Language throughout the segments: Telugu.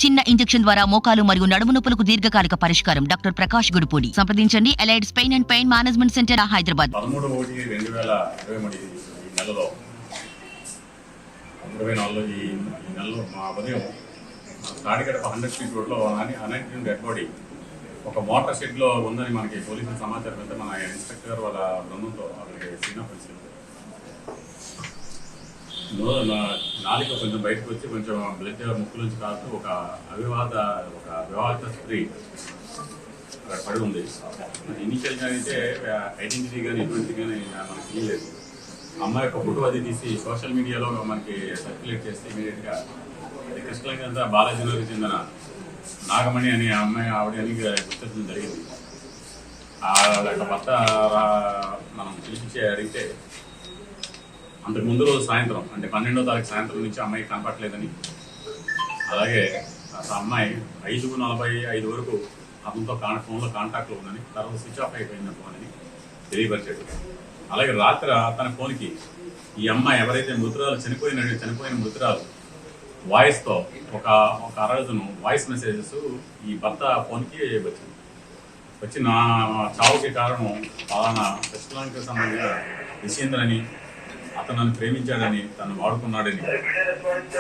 చిన్న ఇంజెక్షన్ ద్వారా మోకాలు మరియు నడుము నొప్పులకు దీర్ఘకాలిక పరిష్కారం. డాక్టర్ ప్రకాష్ గుడిపూడి. సంప్రదించండి. Allieds pain and pain management centre, Hyderabad. 13/1/2023 ఈ నెలలో 24లో ఈ నెలలో మా ఉదయం తాడిగడప 100 ఫీట్ రోడ్లో అనంతరం డెడ్ బాడీ ఒక మోటార్ షెడ్లో ఉందని మనకి పోలీసులు సమాచారం అయితే మన ఇన్స్పెక్టర్ వాళ్ళ బృందంతో అక్కడికి సిగ్నల్ పరిస్థితి నాలుక కొంచెం బయటకు వచ్చి కొంచెం బ్లడ్ ముక్కు నుంచి కాదు ఒక వివాహిత స్త్రీ అక్కడ పడి ఉంది. ఇనిషియల్గా అయితే ఐడెంటిటీ కానీ ఎటువంటి కానీ మనకి తెలియలేదు. అమ్మాయి యొక్క ఫోటో అది తీసి సోషల్ మీడియాలో మనకి సర్క్యులేట్ చేస్తే ఇమీడియట్గా అది కృష్ణలంక బాలాజీలోకి చెందిన నాగమణి అనే అమ్మాయి ఆవిడ అని గుర్తించడం జరిగింది. వాళ్ళ యొక్క భర్త మనం పిలిపించి అడిగితే అంతకు ముందు రోజు సాయంత్రం అంటే 12వ తారీఖు సాయంత్రం నుంచి అమ్మాయి కనపట్లేదని, అలాగే అమ్మాయి 5:45 వరకు అతనితో ఫోన్లో కాంటాక్ట్లో ఉందని, తర్వాత స్విచ్ ఆఫ్ అయిపోయింది ఫోన్ అని తెలియపరిచాడు. అలాగే రాత్రి తన ఫోన్కి ఈ అమ్మాయి ఎవరైతే మృతురాలు చనిపోయిన మృతురాలు వాయిస్తో ఒక 60 వాయిస్ మెసేజెస్ ఈ భర్త ఫోన్కి వచ్చి నా చావుకి కారణం పలానా కృష్ణలంకకి సంబంధించిన విషేంద్ర అని, అతను నన్ను ప్రేమించాడని, తను వాడుకున్నాడని,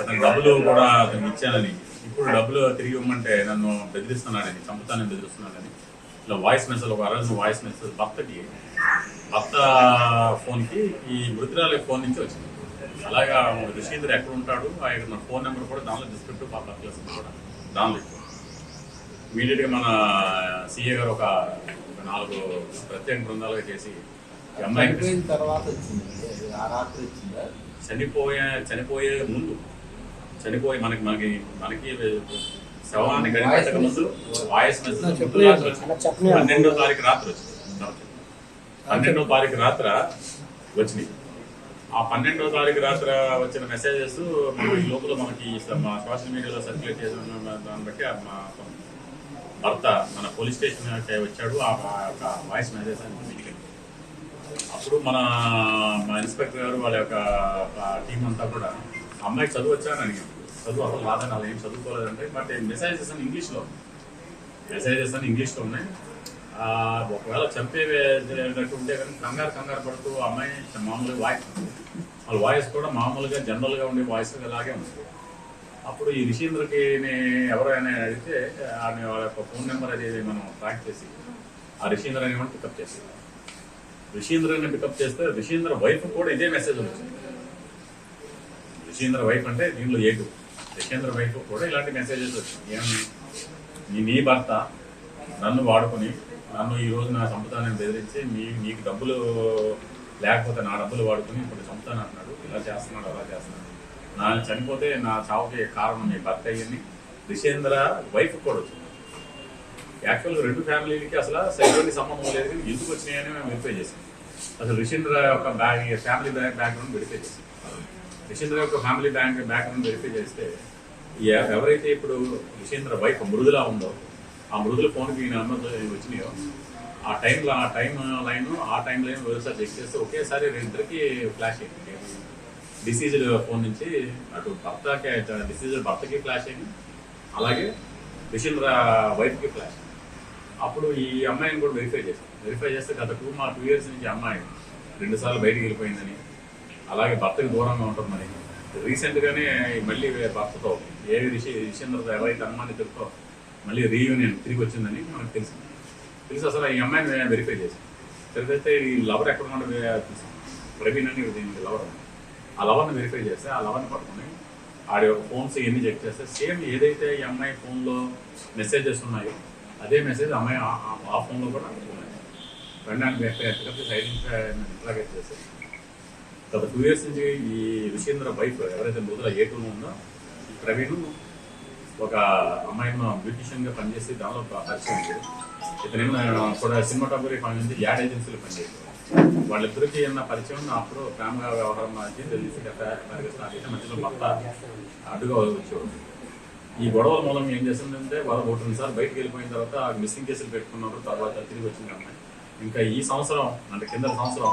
అతను డబ్బులు కూడా అతను ఇచ్చానని, ఇప్పుడు డబ్బులు తిరిగి ఇవ్వమంటే నన్ను బెదిరిస్తున్నాడని, చంపుతానని బెదిరిస్తున్నాడని ఇలా వాయిస్ మెసేజ్ ఒక 60 వాయిస్ మెసేజ్ భర్త ఫోన్కి ఈ మృతురాలి ఫోన్ నుంచి వచ్చింది. అలాగా రిషీంద్ర ఎక్కడ ఉంటాడు ఆయన ఫోన్ నెంబర్ కూడా దానిలో డిస్క్రిప్టివ్ పర్పస్ కూడా దానిలో ఇమీడియట్గా మన సిఏ గారు ఒక 4 ప్రత్యేక బృందాలుగా చేసి అమ్మాయి చనిపోయే ముందు మనకి శవాన్ని గడిపెట్టక ముందు వాయిస్ మెసేజ్ 12వ తారీఖు రాత్రి వచ్చింది. 12వ తారీఖు రాత్ర వచ్చినాయి. ఆ 12వ తారీఖు రాత్ర వచ్చిన మెసేజెస్ ఈ లోపల మనకి మా సోషల్ మీడియాలో సర్క్యులేట్ చేసిన దాన్ని బట్టి మా భర్త మన పోలీస్ స్టేషన్ వచ్చాడు. ఆ వాయిస్ మెసేజ్ అని అప్పుడు మన ఇన్స్పెక్టర్ గారు వాళ్ళ యొక్క టీం అంతా కూడా అమ్మాయికి చదువు వచ్చారని అడిగారు. చదువు అసలు రాదని అలా ఏం చదువుకోలేదంటే, బట్ మెసేజెస్ అని ఇంగ్లీష్లో ఉన్నాయి. ఒకవేళ చంపేటట్టు ఉంటే కానీ కంగారు పడుతూ అమ్మాయి మామూలుగా వాళ్ళ వాయిస్ కూడా మామూలుగా జనరల్గా ఉండే వాయిస్ అలాగే ఉంది. అప్పుడు ఈ రిషీంద్రకి ఎవరైనా అడిగితే వాళ్ళ యొక్క ఫోన్ నెంబర్ అనేది మనం ట్రాక్ చేసి ఆ రిషీంద్ర అనేవాడిని పికప్ చేసి రిషీంద్రని పికప్ చేస్తే రిషీంద్ర వైఫ్ కూడా ఇదే మెసేజ్ వచ్చింది. రిషీంద్ర వైఫ్ అంటే దీనిలో రిషీంద్ర వైఫ్ కూడా ఇలాంటి మెసేజెస్ వచ్చింది. ఏమని నీ భర్త నన్ను వాడుకొని నన్ను ఈ రోజు నా చంపుతానని బెదిరించి నీకు డబ్బులు లేకపోతే నా డబ్బులు వాడుకొని ఇప్పుడు చంపుతాను అంటున్నాడు. ఇలా చేస్తున్నాడు, అలా చేస్తున్నాడు. నా చనిపోతే నా చావుకి కారణం నీ భర్త అయ్యని రిషేంద్ర వైఫ్ కూడా వచ్చింది. యాక్చువల్గా 2 ఫ్యామిలీలకి అసలు ఎటువంటి సంబంధం లేదు, కానీ ఎందుకు వచ్చినాయని మేము వెరిఫై చేసాం. అసలు రిషేంద్ర యొక్క ఫ్యామిలీ బ్యాక్గ్రౌండ్ వెరిఫై చేసాం. రిషేంద్ర యొక్క ఫ్యామిలీ బ్యాక్గ్రౌండ్ వెరిఫై చేస్తే ఎవరైతే ఇప్పుడు రిషేంద్ర వైఫ్ మృదులా ఉందో ఆ మృదుల ఫోన్కి నెంబర్ వచ్చినాయో ఆ టైం లైన్ ఒకసారి చెక్ చేస్తే ఒకేసారి 2 ఫ్లాష్ అయింది. డిసీజ్డ్ ఫోన్ నుంచి అటు డిసీజ్డ్ భర్తకి ఫ్లాష్ అయింది, అలాగే రిషేంద్ర వైఫ్కి ఫ్లాష్. అప్పుడు ఈ అమ్మాయిని కూడా వెరిఫై చేస్తే గత 2 years నుంచి అమ్మాయి 2 సార్లు బయటికి వెళ్ళిపోయిందని, అలాగే భర్తకి దూరంగా ఉంటుందని, రీసెంట్గానే మళ్ళీ భర్తతో రిషేంద్రతో ఎవరైతే అనుమానితులతో మళ్ళీ రీయూనియన్ తిరిగి వచ్చిందని మనకు తెలిసి అసలు ఈ అమ్మాయిని వెరిఫై చేసాం. తెలిసైతే ఈ లవర్ ఎక్కడ ఉన్నాడు ప్రవీణ్ అని లవర్, ఆ లవర్ని వెరిఫై చేస్తే ఆ లవర్ని పట్టుకుని ఆడి యొక్క ఫోన్స్ ఇవన్నీ చెక్ చేస్తే సేమ్ ఏదైతే ఈ అమ్మాయి ఫోన్లో మెసేజెస్ ఉన్నాయో అదే మెసేజ్ అమ్మాయి ఆ ఫోన్లో కూడా ఉన్నాయి. రెండాన్ని ఇంట్రాగేట్ చేస్తే గత 2 years నుంచి ఈ రిషేంద్ర వైఫ్ ఎవరైతే మృదుల A2 ఉందో ఈ ప్రవీణ్ ఒక అమ్మాయిని బ్యూటిషియన్గా పనిచేసి దానిలో పరిచయం ఉంది. ఇతను కూడా సినిమాటోగ్రఫీ పని నుంచి యాడ్ ఏజెన్సీలో పనిచేశారు. వాళ్ళిద్దరికి ఉన్న పరిచయం అప్పుడు ప్రేమగా వ్యవహారం వచ్చి తెలిసి స్టార్ట్ అయితే మధ్యలో భర్త అడ్డుగా వచ్చేవాడు. ఈ గొడవల మూలం ఏం చేస్తుందంటే వాళ్ళు 2 సార్లు బయటకు వెళ్ళిపోయిన తర్వాత మిస్సింగ్ కేసులు పెట్టుకున్నారు. తర్వాత తిరిగి వచ్చింది అమ్మాయి. ఇంకా ఈ సంవత్సరం అంటే కింద సంవత్సరం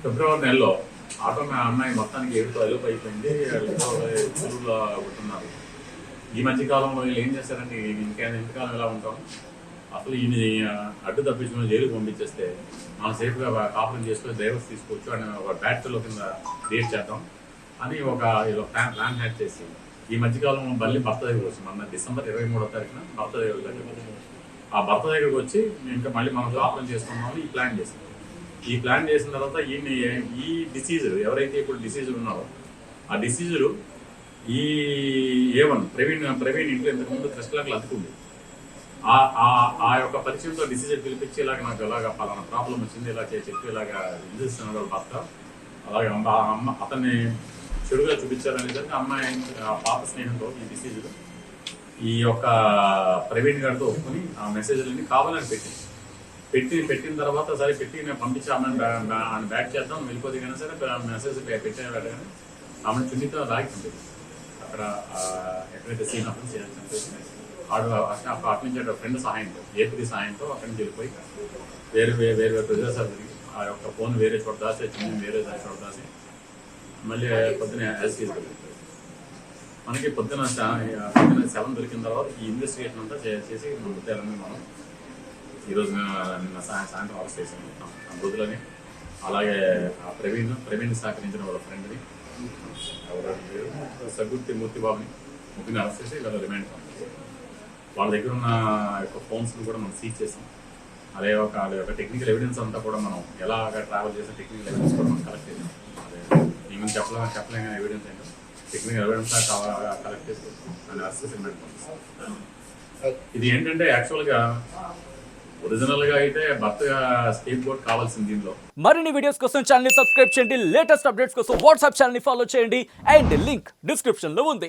ఫిబ్రవరి నెలలో అమ్మాయి మొత్తానికి 7తో ఎలుపు అయిపోయింది. చెరువులో ఉంటున్నారు. ఈ మధ్య కాలంలో వీళ్ళు ఏం చేస్తారంటే ఇంతకాలం ఎలా ఉంటాం, అసలు ఈయన అడ్డు తప్పించుకుని జైలుకి పంపించేస్తే మనం సేఫ్గా కాపురం చేసుకొని డైవర్స్ తీసుకోవచ్చు అని ఒక బ్యాట్లో కింద క్రియేట్ చేద్దాం అని ఇలా ప్లాన్ హ్యాక్ చేసి ఈ మధ్యకాలంలో మళ్ళీ భర్త దగ్గరికి వచ్చి మన డిసెంబర్ 23వ తారీఖున భర్త దగ్గరికి వచ్చి ఆ భర్త దగ్గరికి వచ్చి ఇంకా మళ్ళీ మనం కాపురం చేసుకుందామని ఈ ప్లాన్ చేస్తాం. ఈ ప్లాన్ చేసిన తర్వాత ఈ డిసీజులు ఎవరైతే ఇప్పుడు డిసీజులు ఉన్నారో ఆ డిసీజులు ఈ A1 ప్రవీణ్ ఇంట్లో ఇంతకుముందు క్రిస్టలాగా అతుకుంది. ఆ యొక్క పరిచయంతో డిసీజ్ పిలిపించి ఇలాగ నాకు ఇలాగ పలానా ప్రాబ్లం వచ్చింది ఇలా చెప్పి ఇలాగా ఇస్తున్నాడు భర్త, అలాగే అమ్మ అతన్ని చెడుగా చూపించారనేసరికి అమ్మాయి పాత స్నేహంతో ఈ డిసీజులు ఈ యొక్క ప్రవీణ్ గారితో ఒప్పుకొని ఆ మెసేజ్లన్నీ కావాలని పెట్టిన తర్వాత సరే పెట్టి నేను పంపించి ఆమెను బ్యాక్ చేద్దాం వెళ్ళిపోతే కానీ సరే మెసేజ్ పెట్టగానే ఆమెను చున్నితో రాగిస్తుంది అక్కడ ఎక్కడైతే సీన్ అప్పుడు చంపేసి అటు నుంచి అక్కడ ఫ్రెండ్ సహాయంతో ఏపీ సహాయంతో అక్కడి నుంచి వెళ్ళిపోయి వేరే ప్రదేశాలు తిరిగి ఆ యొక్క ఫోన్ వేరే చోట దాసి చిన్న వేరే చోట దాసి మళ్ళీ పొద్దున యాజ్ తీసుకెళ్ళి మనకి పొద్దున 7 దొరికిన తర్వాత ఈ ఇన్వెస్టిగేషన్ అంతా చేసి మన ముద్దాలని మనం ఈరోజు నిన్న సాయంత్రం అరెస్ట్ చేసాము ఆ మృదులని. అలాగే ఆ ప్రవీణ్ సహకరించిన వాళ్ళ ఫ్రెండ్ని సగుర్తి మూర్తిబాబుని ముగ్గురిని అరెస్ట్ చేసి ఇలా రిమాండ్ పంపించారు. వాళ్ళ దగ్గర ఉన్న యొక్క ఫోన్స్ని కూడా మనం సీజ్ చేసాం. అదే వాళ్ళ యొక్క టెక్నికల్ ఎవిడెన్స్ అంతా కూడా మనం ఎలాగ ట్రావెల్ చేసిన టెక్నికల్ ఎవిడెన్స్ కూడా మనం కలెక్ట్ చేసాం. అదే మేము చెప్పలేం కానీ ఎవిడెన్స్ ఏంటో టెక్నికల్ ఎవిడెన్స్ కలెక్ట్ చేసి అని అరెస్ట్ చేసి రిమాండ్ పంపిస్తాం. ఇది ఏంటంటే యాక్చువల్గా ఒరిజినల్గా అయితే భర్తగా స్కేప్ బోర్డ్ కావాల్సింది దీనిలో. మరిన్ని వీడియోస్ కోసం ఛానల్ ని సబ్స్క్రైబ్ చేయండి, లేటెస్ట్ అప్డేట్స్ కోసం వాట్సాప్ ఛానల్ ని ఫాలో చేయండి అండ్ లింక్ డిస్క్రిప్షన్ లో ఉంది.